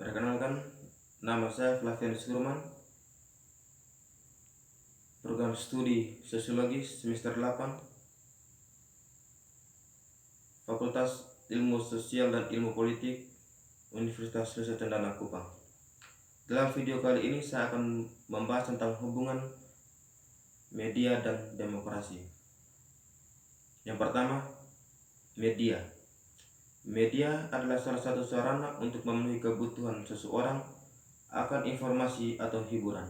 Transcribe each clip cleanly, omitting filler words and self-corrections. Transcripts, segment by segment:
Perkenalkan, nama saya Flavian Surman, program studi Sosiologi semester 8, Fakultas Ilmu Sosial dan Ilmu Politik, Universitas Nusa Cendana Kupang. Dalam video kali ini saya akan membahas tentang hubungan media dan demokrasi. Yang pertama, media. Media adalah salah satu sarana untuk memenuhi kebutuhan seseorang akan informasi atau hiburan.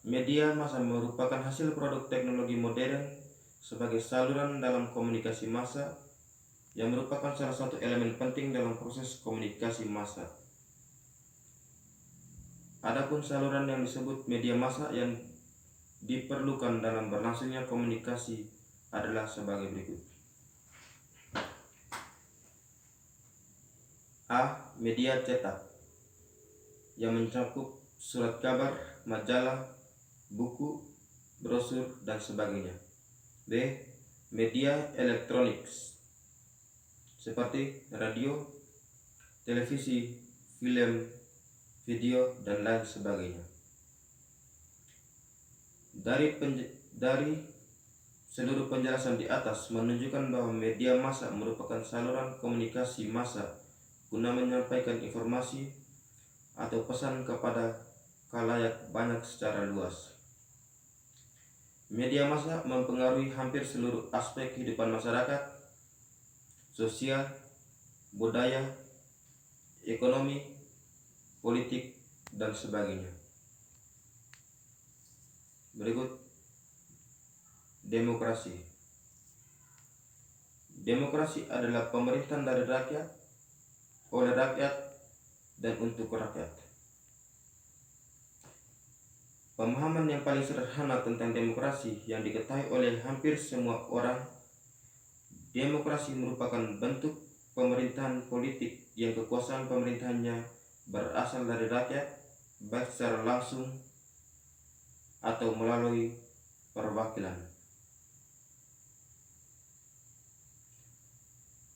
Media massa merupakan hasil produk teknologi modern sebagai saluran dalam komunikasi massa yang merupakan salah satu elemen penting dalam proses komunikasi massa. Adapun saluran yang disebut media massa yang diperlukan dalam berlangsungnya komunikasi adalah sebagai berikut. A. Media cetak yang mencakup surat kabar, majalah, buku, brosur, dan sebagainya. B. Media elektronik seperti radio, televisi, film, video, dan lain sebagainya. Dari seluruh penjelasan di atas menunjukkan bahwa media massa merupakan saluran komunikasi massa guna menyampaikan informasi atau pesan kepada khalayak banyak secara luas. Media massa mempengaruhi hampir seluruh aspek kehidupan masyarakat, sosial, budaya, ekonomi, politik, dan sebagainya. Berikut demokrasi. Demokrasi adalah pemerintahan dari rakyat, oleh rakyat, dan untuk rakyat. Pemahaman yang paling sederhana tentang demokrasi yang diketahui oleh hampir semua orang, demokrasi merupakan bentuk pemerintahan politik yang kekuasaan pemerintahannya berasal dari rakyat, baik secara langsung atau melalui perwakilan.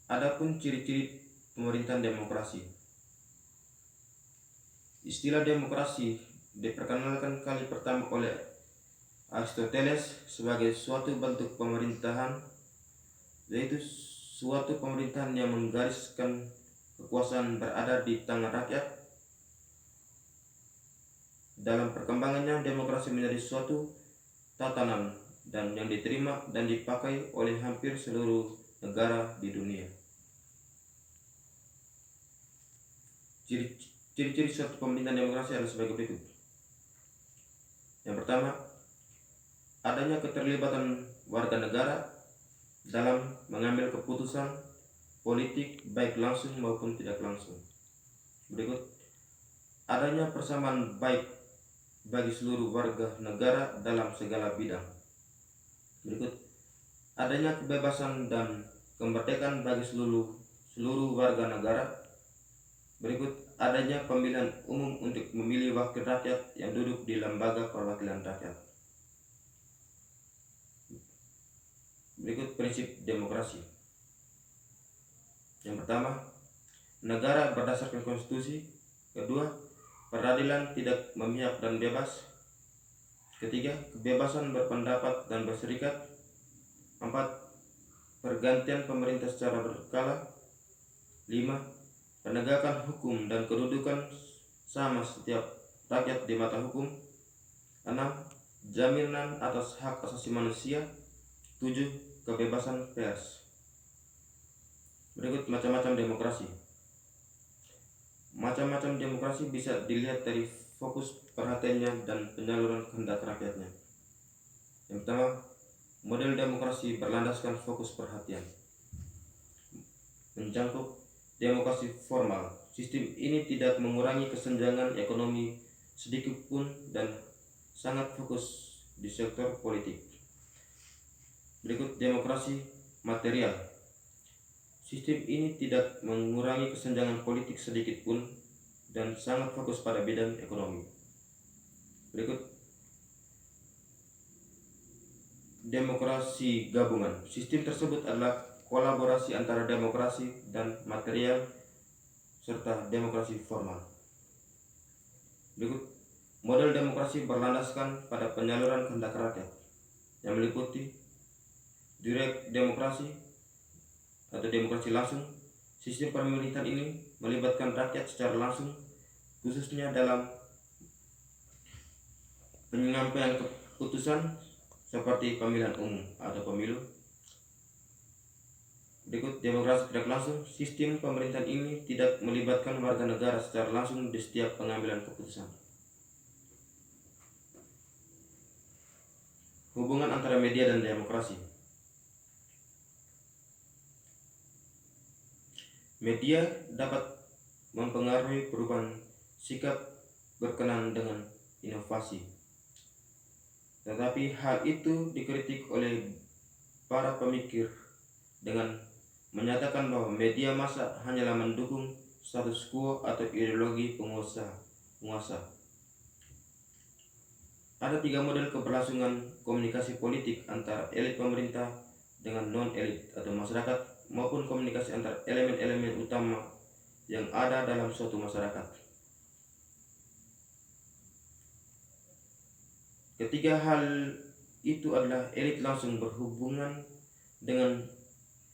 Adapun ciri-ciri pemerintahan demokrasi. Istilah demokrasi diperkenalkan kali pertama oleh Aristoteles sebagai suatu bentuk pemerintahan, yaitu suatu pemerintahan yang menggariskan kekuasaan berada di tangan rakyat. Dalam perkembangannya, demokrasi menjadi suatu tatanan dan yang diterima dan dipakai oleh hampir seluruh negara di dunia. Ciri-ciri suatu pemerintahan demokrasi adalah sebagai berikut. Yang pertama, adanya keterlibatan warga negara dalam mengambil keputusan politik baik langsung maupun tidak langsung. Berikut, adanya persamaan baik bagi seluruh warga negara dalam segala bidang. Berikut, adanya kebebasan dan kemerdekaan bagi seluruh warga negara. Berikut, adanya pemilihan umum untuk memilih wakil rakyat yang duduk di lembaga perwakilan rakyat. Berikut prinsip demokrasi. Yang pertama, negara berdasarkan konstitusi. Kedua, peradilan tidak memihak dan bebas. Ketiga, kebebasan berpendapat dan berserikat. 4. Pergantian pemerintah secara berkala. 5. Penegakan hukum dan kedudukan sama setiap rakyat di mata hukum. 6. Jaminan atas hak asasi manusia. 7. Kebebasan pers. Berikut macam-macam demokrasi. Macam-macam demokrasi bisa dilihat dari fokus perhatiannya dan penyaluran kehendak rakyatnya. Yang pertama, model demokrasi berlandaskan fokus perhatian. Mencakup demokrasi formal. Sistem ini tidak mengurangi kesenjangan ekonomi sedikit pun dan sangat fokus di sektor politik. Berikut demokrasi material. Sistem ini tidak mengurangi kesenjangan politik sedikit pun dan sangat fokus pada bidang ekonomi. Berikut demokrasi gabungan. Sistem tersebut adalah kolaborasi antara demokrasi dan material serta demokrasi formal. Berikut, model demokrasi berlandaskan pada penyaluran kehendak rakyat yang meliputi direct demokrasi atau demokrasi langsung. Sistem pemerintahan ini melibatkan rakyat secara langsung, khususnya dalam penyampaian keputusan seperti pemilihan umum atau pemilu. Berikut, demokrasi tidak langsung. Sistem pemerintahan ini tidak melibatkan warga negara secara langsung di setiap pengambilan keputusan. Hubungan antara media dan demokrasi. Media dapat mempengaruhi perubahan sikap berkenan dengan inovasi. Tetapi hal itu dikritik oleh para pemikir dengan menyatakan bahwa media massa hanyalah mendukung status quo atau ideologi penguasa. Ada 3 model keberlangsungan komunikasi politik antara elit pemerintah dengan non-elit atau masyarakat, maupun komunikasi antar elemen-elemen utama yang ada dalam suatu masyarakat. Ketiga hal itu adalah elit langsung berhubungan dengan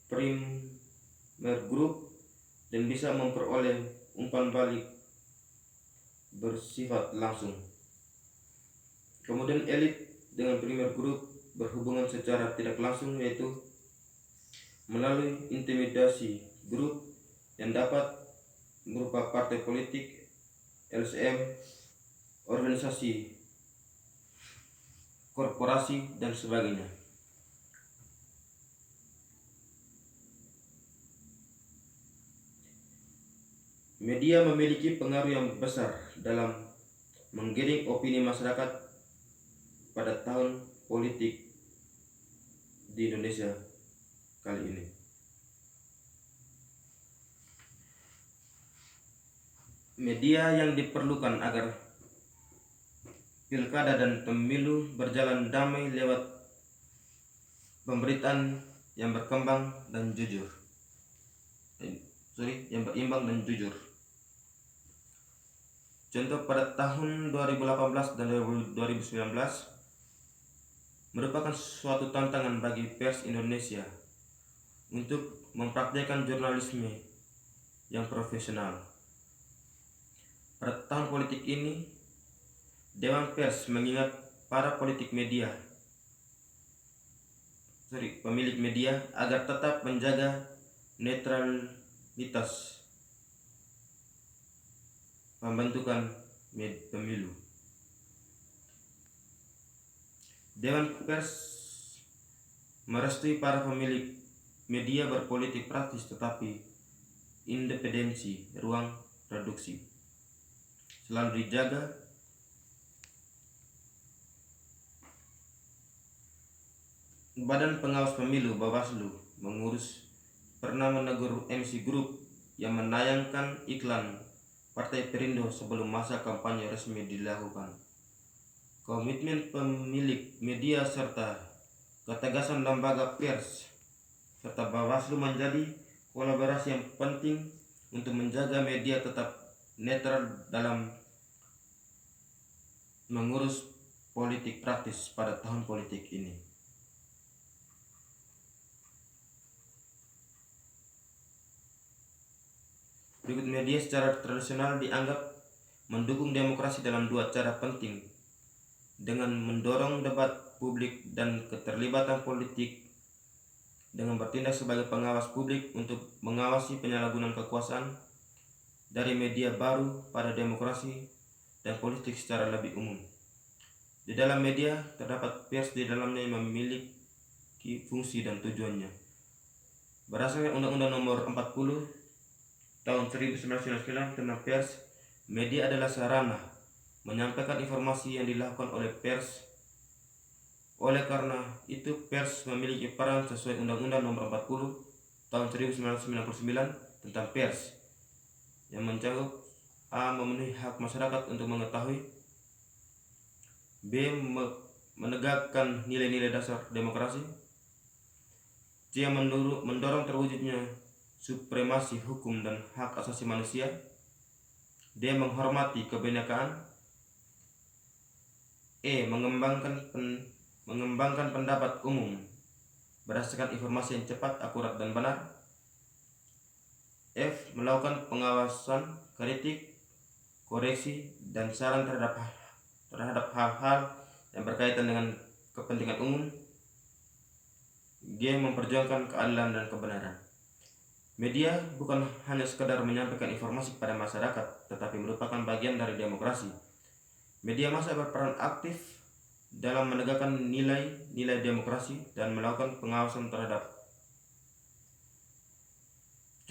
primer group dan bisa memperoleh umpan balik bersifat langsung. Kemudian elit dengan primer group berhubungan secara tidak langsung, yaitu melalui intimidasi grup yang dapat berupa partai politik, LSM, organisasi, korporasi, dan sebagainya. Media memiliki pengaruh yang besar dalam menggiring opini masyarakat pada tahun politik di Indonesia kali ini. Media yang diperlukan agar pilkada dan pemilu berjalan damai lewat pemberitaan yang berkembang dan jujur. Yang berimbang dan jujur. Contoh pada tahun 2018 dan 2019 merupakan suatu tantangan bagi pers Indonesia untuk mempraktikkan jurnalisme yang profesional. Pada tahun politik ini, Dewan Pers mengingat para pemilik media agar tetap menjaga netralitas pembentukan pemilu. Dewan Pers merestui para pemilik media berpolitik praktis tetapi independensi ruang produksi selalu dijaga. Badan Pengawas Pemilu Bawaslu pernah menegur MC Group yang menayangkan iklan Partai Perindo sebelum masa kampanye resmi dilakukan. Komitmen pemilik media serta ketegasan lembaga pers serta Bawaslu menjadi kolaborasi yang penting untuk menjaga media tetap netral dalam mengurus politik praktis pada tahun politik ini. Berikut, media secara tradisional dianggap mendukung demokrasi dalam 2 cara penting, dengan mendorong debat publik dan keterlibatan politik, dengan bertindak sebagai pengawas publik untuk mengawasi penyalahgunaan kekuasaan dari media baru pada demokrasi dan politik secara lebih umum. Di dalam media terdapat pers di dalamnya yang memiliki fungsi dan tujuannya. Berdasarkan Undang-Undang Nomor 40 Tahun 1999 tentang pers, media adalah sarana menyampaikan informasi yang dilakukan oleh pers. Oleh karena itu, pers memiliki peran sesuai Undang-Undang Nomor 40 Tahun 1999 tentang pers yang mencakup A. Memenuhi hak masyarakat untuk mengetahui, B. Menegakkan nilai-nilai dasar demokrasi, C. Mendorong terwujudnya supremasi hukum dan hak asasi manusia. D. Menghormati kebinekaan. E. Mengembangkan pendapat umum berdasarkan informasi yang cepat, akurat, dan benar. F. Melakukan pengawasan, kritik, koreksi, dan saran terhadap hal-hal yang berkaitan dengan kepentingan umum. G. Memperjuangkan keadilan dan kebenaran. Media bukan hanya sekadar menyampaikan informasi kepada masyarakat, tetapi merupakan bagian dari demokrasi. Media massa berperan aktif dalam menegakkan nilai-nilai demokrasi dan melakukan pengawasan terhadap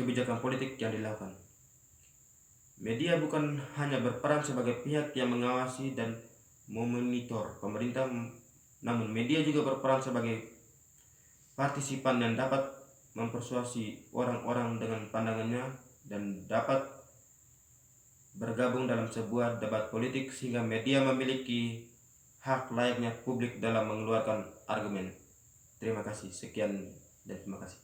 kebijakan politik yang dilakukan. Media bukan hanya berperan sebagai pihak yang mengawasi dan memonitor pemerintah, namun media juga berperan sebagai partisipan yang dapat mempersuasi orang-orang dengan pandangannya dan dapat bergabung dalam sebuah debat politik, sehingga media memiliki hak layaknya publik dalam mengeluarkan argumen. Terima kasih. Sekian dan terima kasih.